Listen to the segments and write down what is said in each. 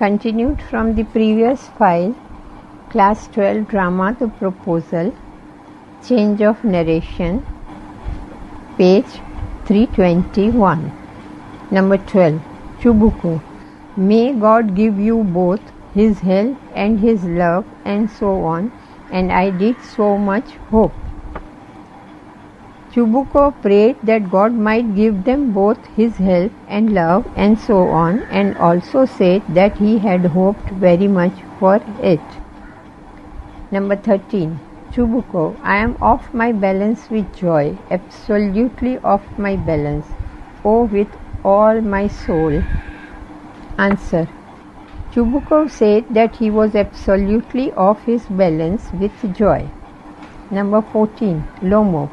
Continued from the previous file, Class 12 Drama The Proposal, Change of Narration, page 321. Number 12. Chubuko. May God give you both His help and His love and so on, and I did so much hope. Chubuko prayed that God might give them both His help and love and so on, and also said that he had hoped very much for it. Number 13. Chubuko, I am off my balance with joy, absolutely off my balance. Oh, with all my soul. Answer. Chubuko said that he was absolutely off his balance with joy. Number 14. Lomo.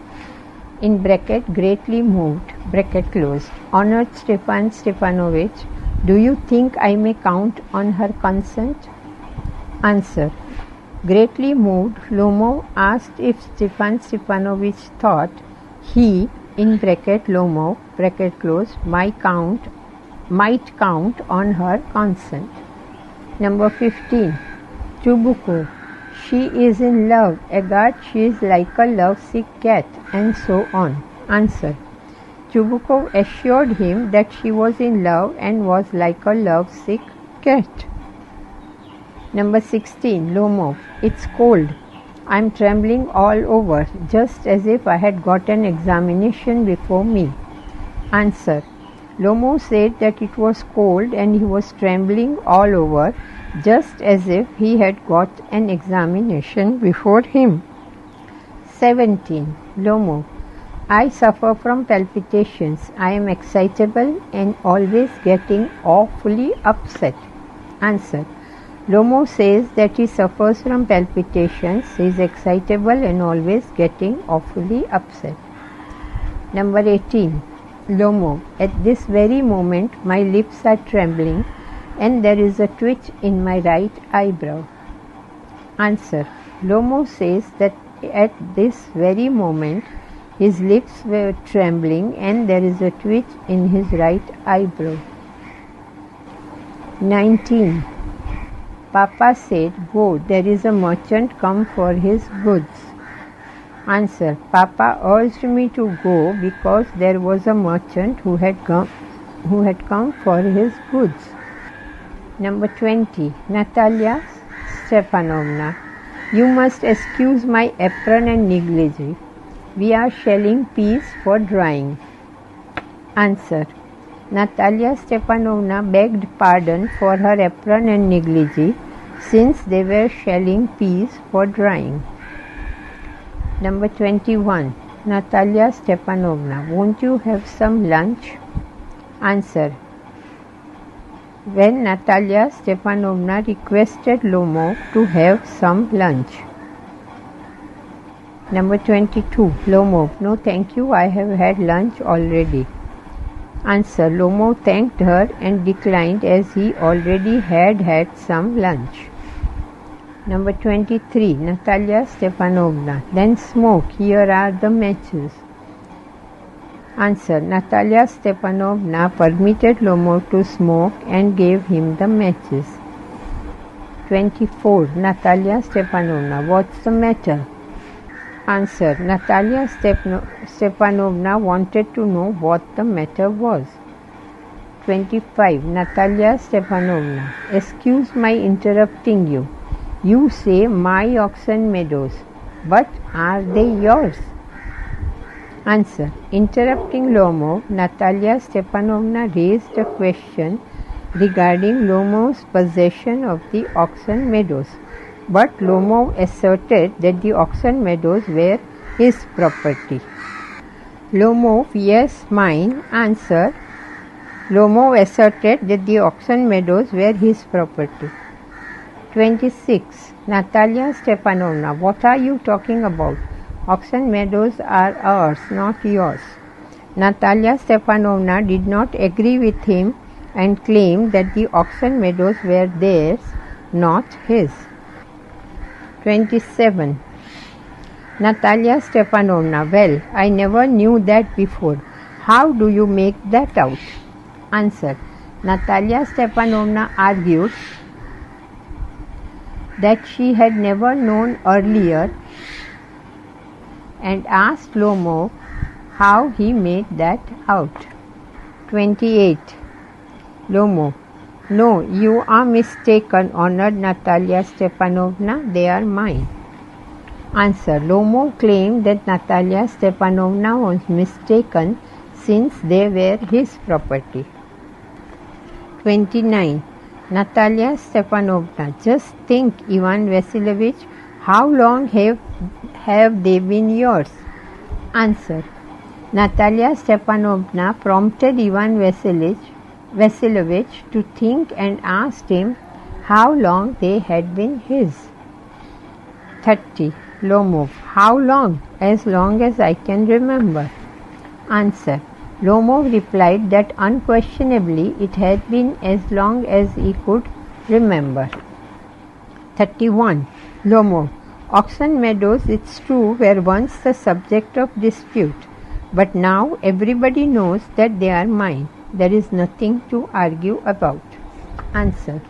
In bracket, greatly moved, bracket closed. Honored Stefan Stefanovich, do you think I may count on her consent? Answer. Greatly moved, Lomo asked if Stefan Stefanovich thought he, in bracket Lomo, bracket closed, might count on her consent. Number 15. Chubuko. She is in love. Agad, she is like a lovesick cat, and so on. Answer. Chubuko assured him that she was in love and was like a lovesick cat. Number 16. Lomo. It's cold. I'm trembling all over, just as if I had got an examination before me. Answer. Lomo said that it was cold and he was trembling all over, just as if he had got an examination before him. 17. Lomo. I suffer from palpitations. I am excitable and always getting awfully upset. Answer. Lomo says that he suffers from palpitations, he is excitable and always getting awfully upset. Number 18. Lomo. At this very moment my lips are trembling and there is a twitch in my right eyebrow. Answer. Lomo says that at this very moment his lips were trembling and there is a twitch in his right eyebrow. 19. Papa said, go, there is a merchant come for his goods. Answer. Papa urged me to go because there was a merchant who had come for his goods. Number 20. Natalia Stepanovna. You must excuse my apron and negligee. We are shelling peas for drying. Answer. Natalia Stepanovna begged pardon for her apron and negligee since they were shelling peas for drying. Number 21. Natalia Stepanovna, won't you have some lunch? Answer. When Natalia Stepanovna requested Lomo to have some lunch. Number 22. Lomo, no thank you, I have had lunch already. Answer. Lomo thanked her and declined as he already had some lunch. Number 23. Natalia Stepanovna. Then smoke. Here are the matches. Answer. Natalia Stepanovna permitted Lomo to smoke and gave him the matches. 24. Natalia Stepanovna. What's the matter? Answer. Natalia Stepanovna wanted to know what the matter was. 25. Natalia Stepanovna. Excuse my interrupting you. You say my oxen meadows, but are they yours? Answer. Interrupting Lomo, Natalia Stepanovna raised a question regarding Lomo's possession of the oxen meadows. But Lomo asserted that the oxen meadows were his property. Lomo, yes, mine. Answer. Lomo asserted that the oxen meadows were his property. 26. Natalia Stepanovna, what are you talking about? Oxen meadows are ours, not yours. Natalia Stepanovna did not agree with him and claimed that the oxen meadows were theirs, not his. 27. Natalia Stepanovna, well, I never knew that before. How do you make that out? Answer. Natalia Stepanovna argued that she had never known earlier and asked Lomov how he made that out. 28. Lomov: No, you are mistaken, honored Natalia Stepanovna, they are mine. Answer: Lomov claimed that Natalia Stepanovna was mistaken since they were his property. 29. Natalia Stepanovna: Just think, Ivan Vasilovich, how long have they been yours? Answer: Natalia Stepanovna prompted Ivan Vasilovich to think and asked him how long they had been his. 30. Lomov: How long? As long as I can remember. Answer: Lomov replied that unquestionably it had been as long as he could remember. 31. Lomov: Oxon Meadows, it's true, were once the subject of dispute, but now everybody knows that they are mine. There is nothing to argue about. Answer: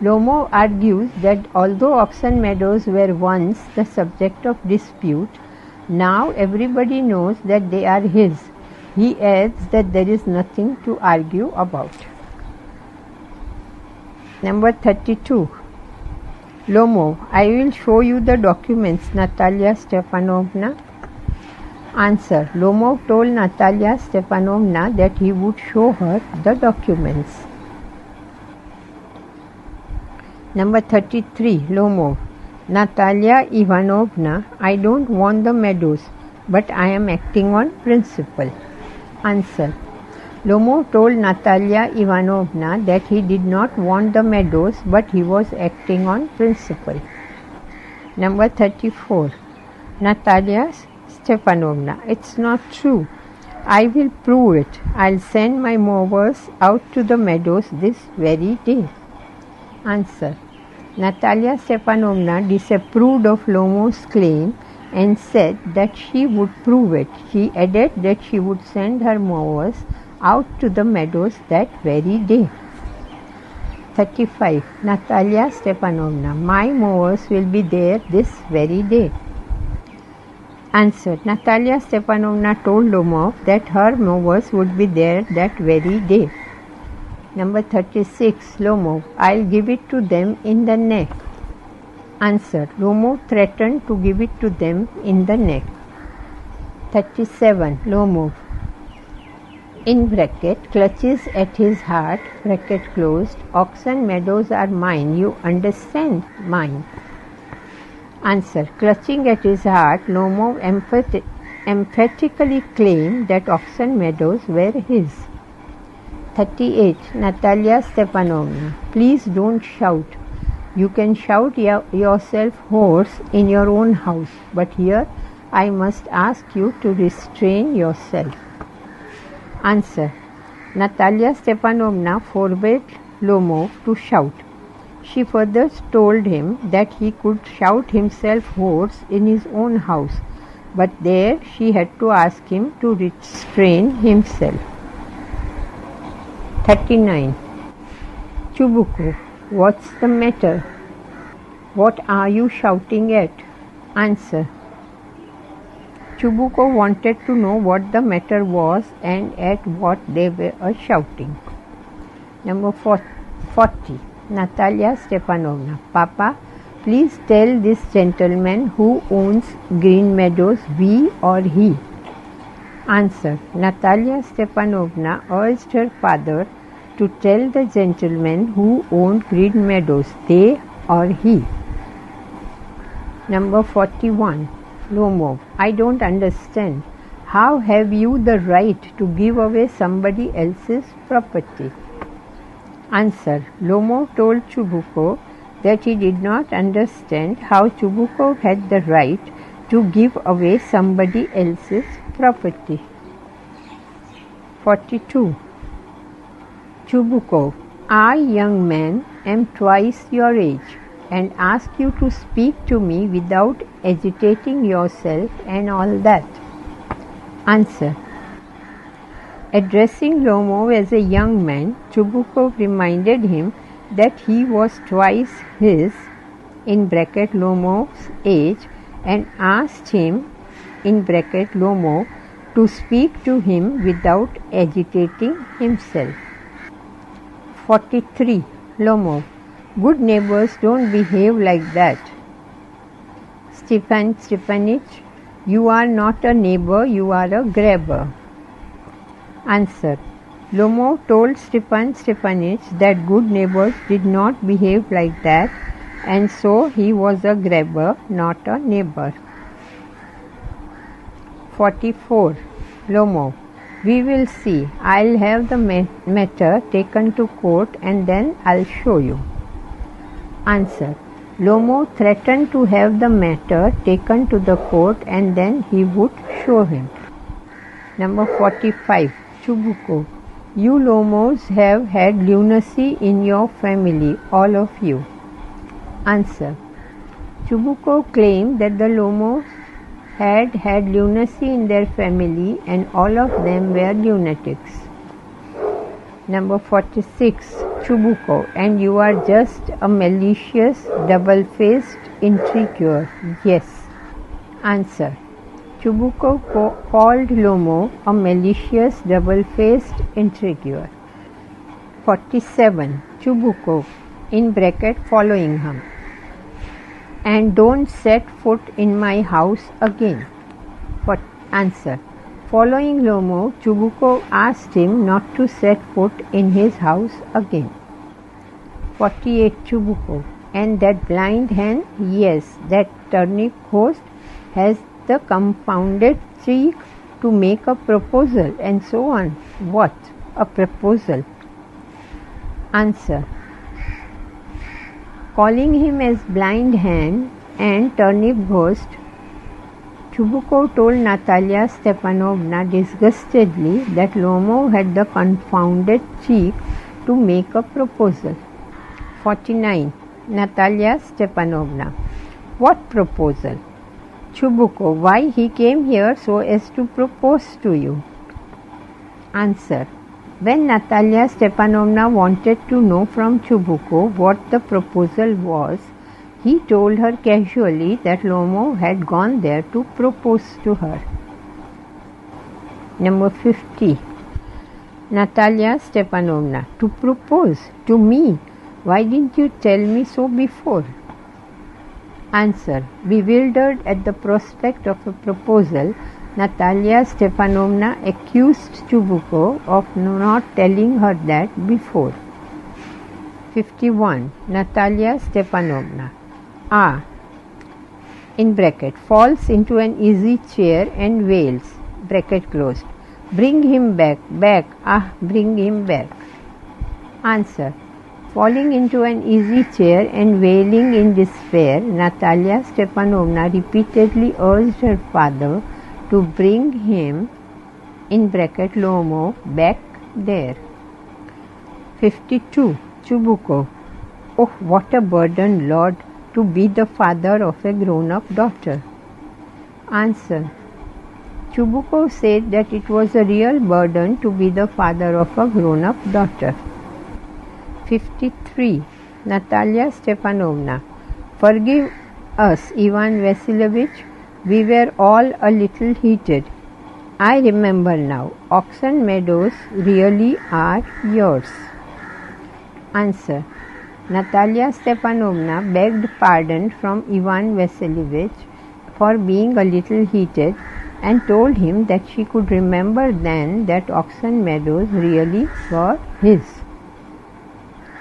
Lomov argues that although Oxon Meadows were once the subject of dispute, now everybody knows that they are his. He adds that there is nothing to argue about. Number 32. Lomov: I will show you the documents, Natalia Stepanovna. Answer: Lomov told Natalia Stepanovna that he would show her the documents. Number 33. Lomov: Natalia Ivanovna, I don't want the meadows, but I am acting on principle. Answer: Lomov told Natalia Ivanovna that he did not want the meadows, but he was acting on principle. Number 34. Natalia Stepanovna: It's not true. I will prove it. I'll send my mowers out to the meadows this very day. Answer: Natalia Stepanovna disapproved of Lomov's claim and said that she would prove it. She added that she would send her mowers out to the meadows that very day. 35. Natalia Stepanovna: My mowers will be there this very day. Answer: Natalia Stepanovna told Lomov that her mowers would be there that very day. Number 36. Lomov: I'll give it to them in the neck. Answer: Lomov threatened to give it to them in the neck. 37. Lomov, in bracket, clutches at his heart, bracket closed, Oxon Meadows are mine, you understand? Mine. Answer: Clutching at his heart, Lomov emphatically claimed that Oxon Meadows were his. 38. Natalia Stepanovna: Please don't shout. You can shout yourself hoarse in your own house, but here I must ask you to restrain yourself. Answer: Natalia Stepanovna forbade Lomov to shout. She further told him that he could shout himself hoarse in his own house, but there she had to ask him to restrain himself. 39. Chubuko: What's the matter? What are you shouting at? Answer: Chubuko wanted to know what the matter was and at what they were shouting. Number 40. Natalia Stepanovna: Papa, please tell this gentleman who owns Green Meadows, we or he. Answer: Natalia Stepanovna urged her father to tell the gentleman who owned Green Meadows, they or he. Number 41. Lomov: I don't understand. How have you the right to give away somebody else's property? Answer: Lomov told Chubuko that he did not understand how Chubuko had the right to give away somebody else's property. 42. Chubuko: I, young man, am twice your age and ask you to speak to me without agitating yourself and all that. Answer: Addressing Lomo as a young man, Chubukov reminded him that he was twice his (Lomo's) age and asked him (Lomo) to speak to him without agitating himself. 43. Lomo. Good neighbors don't behave like that. Stepanich, you are not a neighbor, you are a grabber. Answer. Lomo told Stepanich that good neighbors did not behave like that, and so he was a grabber, not a neighbor. 44. Lomo. We will see. I'll have the matter taken to court and then I'll show you. Answer. Lomo threatened to have the matter taken to the court and then he would show him. Number 45. Chubukov. You Lomos have had lunacy in your family, all of you. Answer. Chubukov claimed that the Lomos had lunacy in their family and all of them were lunatics. Number 46. Chubukov. And you are just a malicious, double-faced intriguer. Yes. Answer. Chubukov called Lomo a malicious, double-faced intriguer. 47. Chubukov (following him). And don't set foot in my house again. Answer. Following Lomo, Chubukov asked him not to set foot in his house again. 48. Chubukov. And that blind hen, yes, that turnip host has the confounded cheek to make a proposal, and so on. What? A proposal? Answer. Calling him as blind hen and turnip ghost, Chubukov told Natalia Stepanovna disgustedly that Lomo had the confounded cheek to make a proposal. 49. Natalia Stepanovna. What proposal? Chubukov. Why, he came here so as to propose to you. Answer. When Natalia Stepanovna wanted to know from Chubukov what the proposal was, he told her casually that Lomo had gone there to propose to her. Number 50. Natalia Stepanovna. To propose? To me? Why didn't you tell me so before? Answer. Bewildered at the prospect of a proposal, Natalia Stepanovna accused Chubukov of not telling her that before. 51. Natalia Stepanovna. Falls into an easy chair and wails, (closed). Bring him back, bring him back. Answer. Falling into an easy chair and wailing in despair, Natalia Stepanovna repeatedly urged her father to bring him (Lomo) back there. 52. Chubukov. Oh, what a burden, Lord, to be the father of a grown-up daughter. Answer. Chubukov said that it was a real burden to be the father of a grown-up daughter. 53. Natalia Stepanovna. Forgive us, Ivan Vasilievich, we were all a little heated. I remember now, Oxen Meadows really are yours. Answer. Natalia Stepanovna begged pardon from Ivan Vasilievich for being a little heated and told him that she could remember then that Oxen Meadows really were his.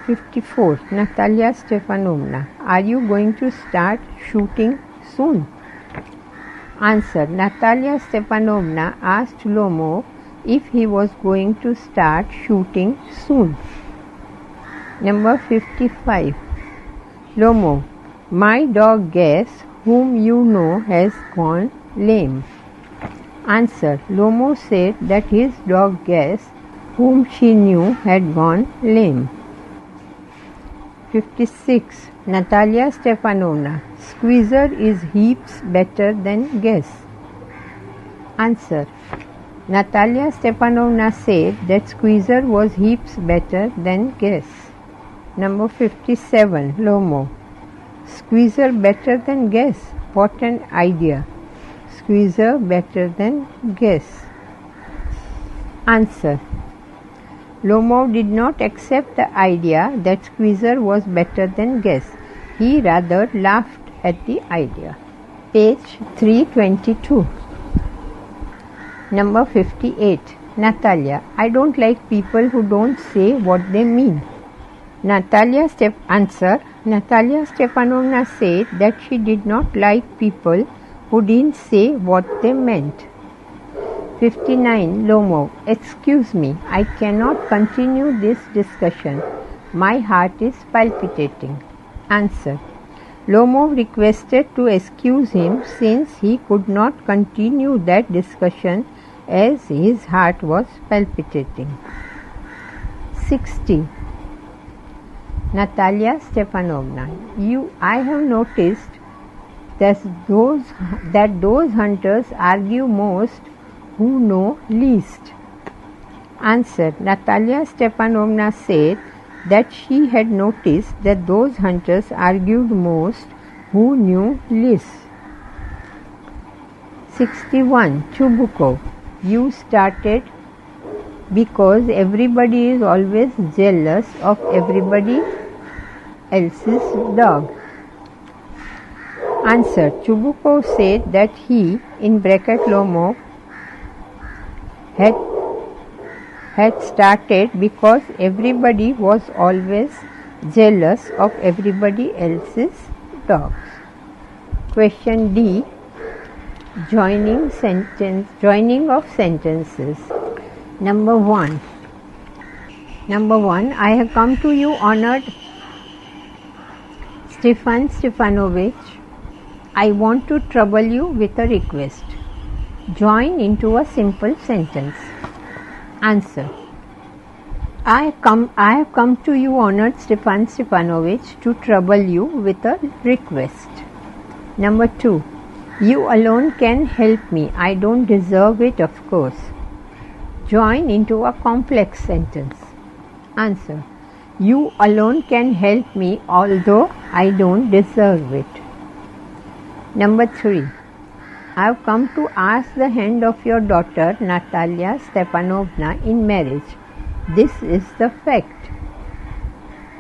54. Natalia Stepanovna. Are you going to start shooting soon? Answer. Natalia Stepanovna asked Lomo if he was going to start shooting soon. Number 55. Lomo. My dog Guess, whom you know, has gone lame. Answer. Lomo said that his dog Guess, whom she knew, had gone lame. 56. Natalia Stepanovna. Squeezer is heaps better than Guess. Answer. Natalia Stepanovna said that squeezer was heaps better than gas. Number 57. Lomo. Squeezer better than gas. What an idea. Squeezer better than gas. Answer. Lomov did not accept the idea that squeezer was better than gas. He rather laughed at the idea. Page 322. Number 58. Natalia. I don't like people who don't say what they mean. Answer. Natalia Stepanovna said that she did not like people who didn't say what they meant. 59. Lomov. Excuse me, I cannot continue this discussion. My heart is palpitating. Answer. Lomov requested to excuse him since he could not continue that discussion as his heart was palpitating. 60. Natalia Stepanovna. I have noticed that those hunters argue most who know least. Answer. Natalia Stepanovna said that she had noticed that those hunters argued most who knew least. 61. Chubukov. You started because everybody is always jealous of everybody else's dog. Answer. Chubukov said that he, in bracket Lomov, had started because everybody was always jealous of everybody else's dogs. Question D. Joining of sentences. Number 1. I have come to you, honored Stefan Stefanovich. I want to trouble you with a request. Join into a simple sentence. Answer. I have come to you, honored Stefan Stefanovich, to trouble you with a request. Number 2. You alone can help me. I don't deserve it, of course. Join into a complex sentence. Answer. You alone can help me, although I don't deserve it. Number 3. I have come to ask the hand of your daughter Natalia Stepanovna in marriage. This is the fact.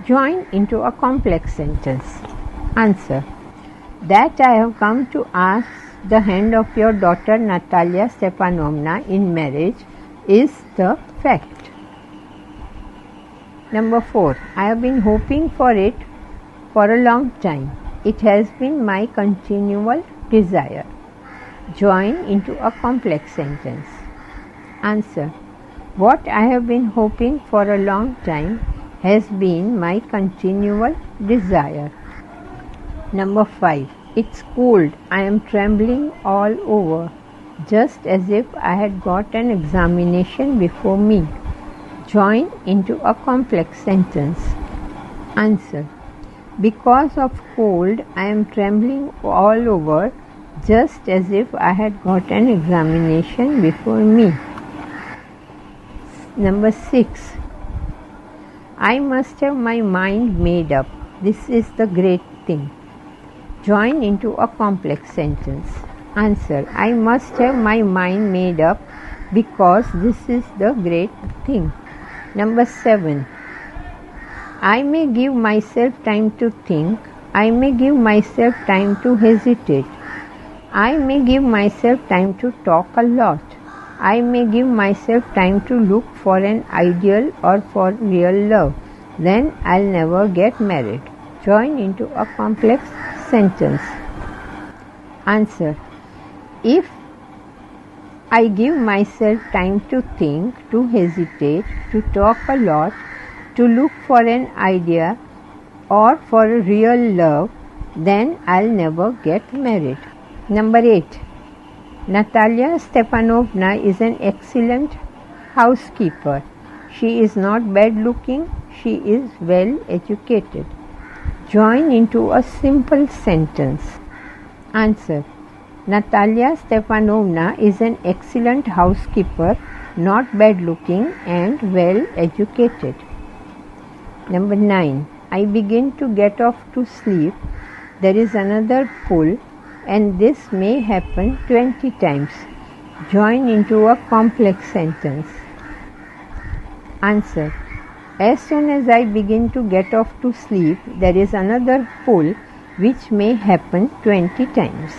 Join into a complex sentence. Answer. That I have come to ask the hand of your daughter Natalia Stepanovna in marriage is the fact. Number 4. I have been hoping for it for a long time. It has been my continual desire. Join into a complex sentence. Answer. What I have been hoping for a long time has been my continual desire. Number 5. It's cold. I am trembling all over, just as if I had got an examination before me. Join into a complex sentence. Answer. Because of cold, I am trembling all over, just as if I had got an examination before me. Number 6. I must have my mind made up. This is the great thing. Join into a complex sentence. Answer. I must have my mind made up because this is the great thing. Number 7. I may give myself time to think. I may give myself time to hesitate. I may give myself time to talk a lot. I may give myself time to look for an ideal or for real love. Then I'll never get married. Join into a complex sentence. Answer. If I give myself time to think, to hesitate, to talk a lot, to look for an idea or for a real love, then I'll never get married. Number 8. Natalia Stepanovna is an excellent housekeeper. She is not bad looking. She is well educated. Join into a simple sentence. Answer. Natalia Stepanovna is an excellent housekeeper, not bad looking and well educated. Number 9. I begin to get off to sleep. There is another pull, and this may happen 20 times. Join into a complex sentence. Answer. As soon as I begin to get off to sleep, there is another pull which may happen 20 times.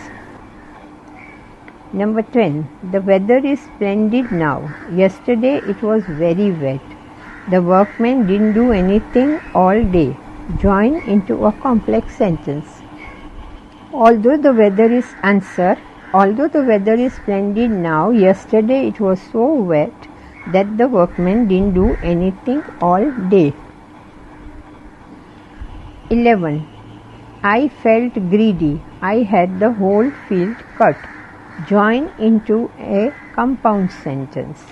Number 10. The weather is splendid now. Yesterday it was very wet. The workmen didn't do anything all day. Join into a complex sentence. Although the weather is splendid now, yesterday it was so wet that the workmen didn't do anything all day. 11. I felt greedy. I had the whole field cut. Join into a compound sentence.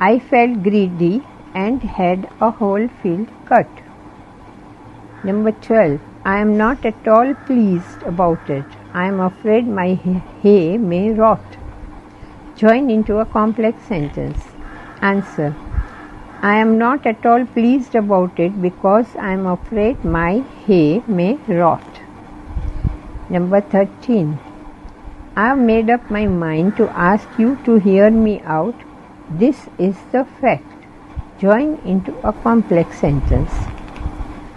I felt greedy and had a whole field cut. Number 12. I am not at all pleased about it. I am afraid my hay may rot. Join into a complex sentence. Answer. I am not at all pleased about it because I am afraid my hay may rot. Number 13. I have made up my mind to ask you to hear me out. This is the fact. Join into a complex sentence.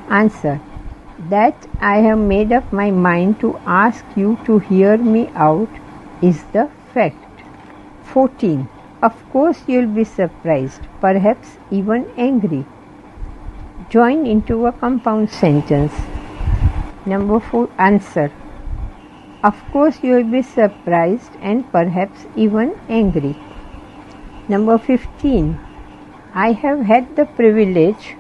Answer. That I have made up my mind to ask you to hear me out is the fact. 14. Of course you will be surprised, perhaps even angry. Join into a compound sentence. Number 4. Answer. Of course you will be surprised and perhaps even angry. Number 15. I have had the privilege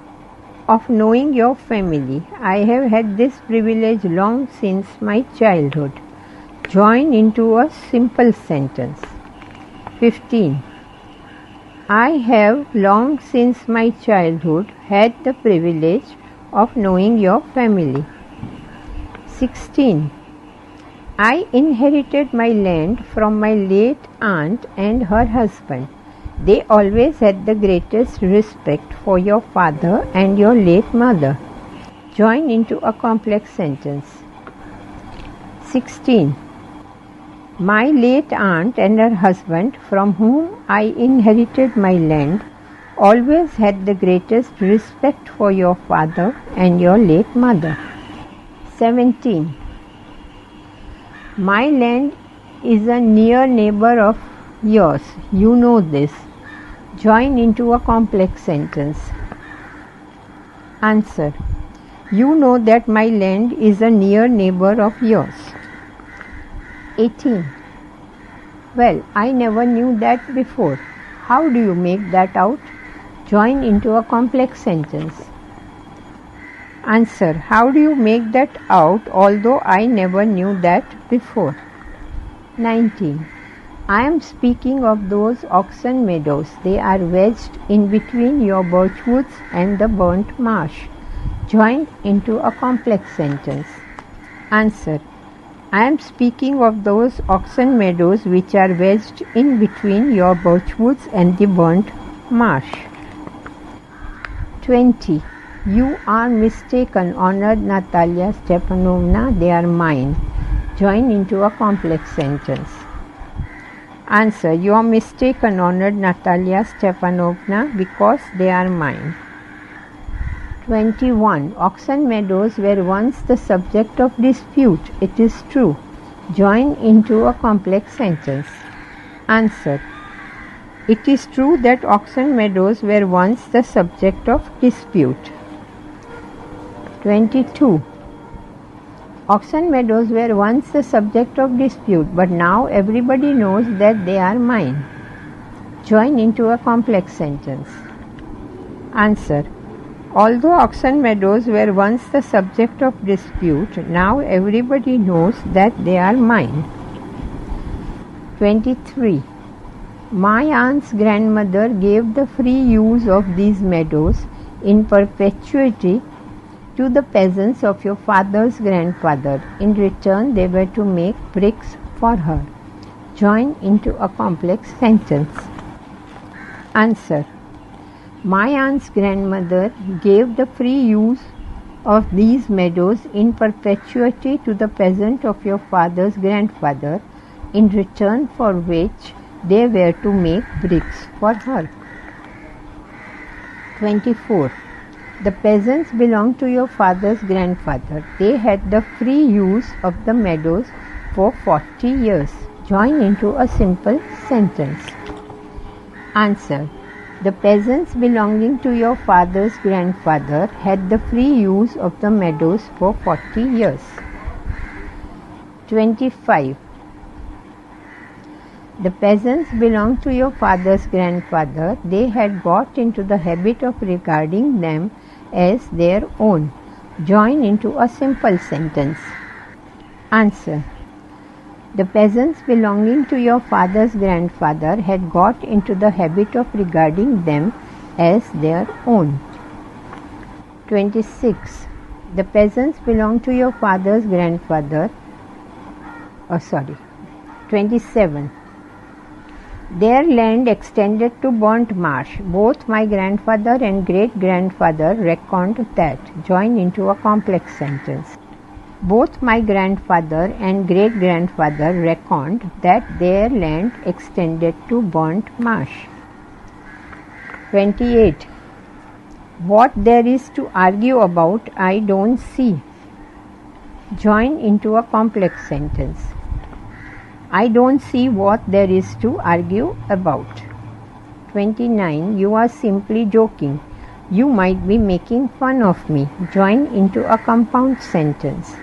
of knowing your family. I have had this privilege long since my childhood. Join into a simple sentence. 15. I have long since my childhood had the privilege of knowing your family. 16. I inherited my land from my late aunt and her husband. They always had the greatest respect for your father and your late mother. Join into a complex sentence. 16. My late aunt and her husband, from whom I inherited my land, always had the greatest respect for your father and your late mother. 17. My land is a near neighbor of yours. You know this. Join into a complex sentence. Answer. You know that my land is a near neighbor of yours. 18. Well, I never knew that before. How do you make that out? Join into a complex sentence. Answer. How do you make that out, although I never knew that before? 19. I am speaking of those oxen meadows. They are wedged in between your birch woods and the burnt marsh. Join into a complex sentence. Answer. I am speaking of those oxen meadows which are wedged in between your birch woods and the burnt marsh. 20. You are mistaken, honored Natalia Stepanovna. They are mine. Join into a complex sentence. Answer. You are mistaken, honored Natalia Stepanovna, because they are mine. 21. Oxen meadows were once the subject of dispute. It is true. Join into a complex sentence. Answer. It is true that oxen meadows were once the subject of dispute. 22. Oxen meadows were once the subject of dispute, but now everybody knows that they are mine. Join into a complex sentence. Answer. Although oxen meadows were once the subject of dispute, now everybody knows that they are mine. 23. My aunt's grandmother gave the free use of these meadows in perpetuity to the peasants of your father's grandfather. In return, they were to make bricks for her. Join into a complex sentence. Answer. My aunt's grandmother gave the free use of these meadows in perpetuity to the peasant of your father's grandfather, in return for which they were to make bricks for her. 24. The peasants belonged to your father's grandfather. They had the free use of the meadows for 40 years. Join into a simple sentence. Answer. The peasants belonging to your father's grandfather had the free use of the meadows for 40 years. 25. The peasants belonged to your father's grandfather. They had got into the habit of regarding them as their own. Join into a simple sentence. Answer. The peasants belonging to your father's grandfather had got into the habit of regarding them as their own. 26. The peasants belonged to your father's grandfather. 27. Their land extended to burnt marsh. Both my grandfather and great-grandfather reckoned that. Join into a complex sentence. Both my grandfather and great-grandfather reckoned that their land extended to burnt marsh. 28. What there is to argue about, I don't see. Join into a complex sentence. I don't see what there is to argue about. 29. You are simply joking. You might be making fun of me. Join into a compound sentence.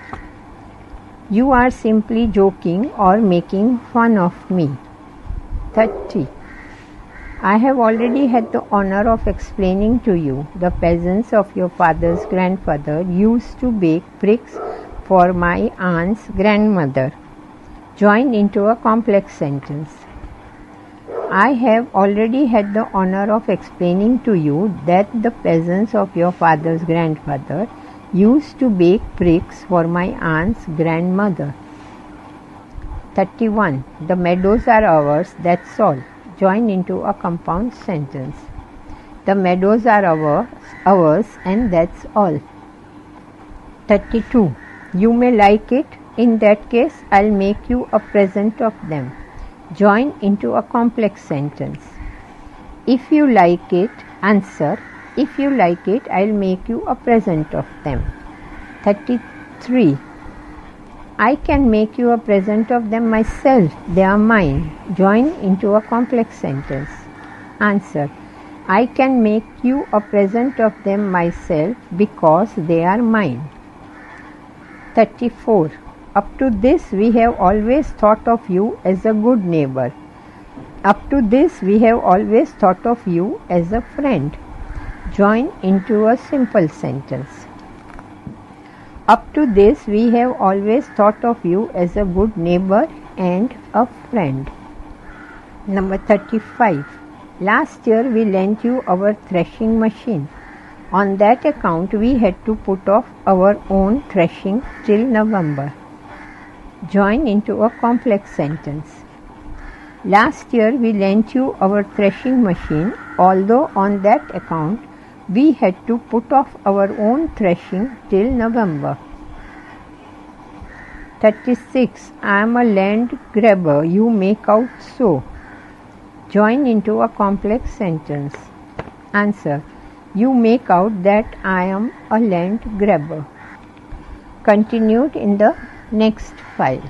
You are simply joking or making fun of me. 30. I have already had the honor of explaining to you. The peasants of your father's grandfather used to bake bricks for my aunt's grandmother. Join into a complex sentence. I have already had the honor of explaining to you that the peasants of your father's grandfather used to bake bricks for my aunt's grandmother. 31. The meadows are ours, that's all. Join into a compound sentence. The meadows are ours and that's all. 32. You may like it. In that case, I'll make you a present of them. Join into a complex sentence. If you like it, answer. If you like it, I'll make you a present of them. 33. I can make you a present of them myself. They are mine. Join into a complex sentence. Answer. I can make you a present of them myself because they are mine. 34. Up to this, we have always thought of you as a good neighbor. Up to this, we have always thought of you as a friend. Join into a simple sentence. Up to this, we have always thought of you as a good neighbor and a friend. Number 35. Last year, we lent you our threshing machine. On that account, we had to put off our own threshing till November. Join into a complex sentence. Last year we lent you our threshing machine, although on that account we had to put off our own threshing till November. 36. I am a land grabber, you make out so. Join into a complex sentence. Answer. You make out that I am a land grabber. Continued in the next file.